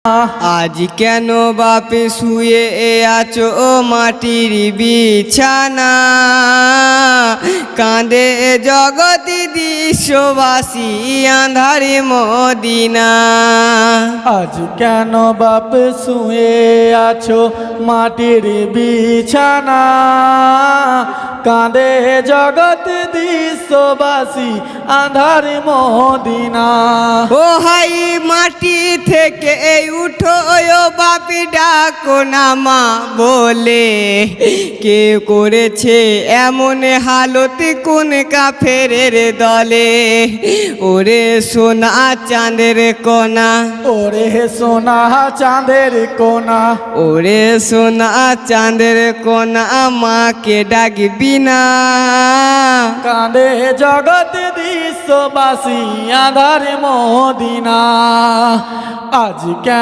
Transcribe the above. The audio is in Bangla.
আজ কেন বাপে শুয়ে আছো মাটির বিছানা, কাঁদে জগৎ বিশ্ববাসী আঁধারে মদিনা। আজ কেন বাপ শুয়ে আছো মাটির বিছানা, কাঁদে জগৎ বিশ্ববাসী আঁধার মদিনা। ও হাই মাটি থেকে উঠো বাপি ডাকো না মা বলে, কে করেছে এমন হালত কোন কাফেরের দলে। ওরে সোনা চাঁদের কোনা, ওরে সোনা চাঁদের কোনা, ওরে সোনা চাঁদের কোনা মাকে ডাকবি না। কাঁদে জগৎ বিশ্ববাসী আঁধার মদিনা। আজ কেন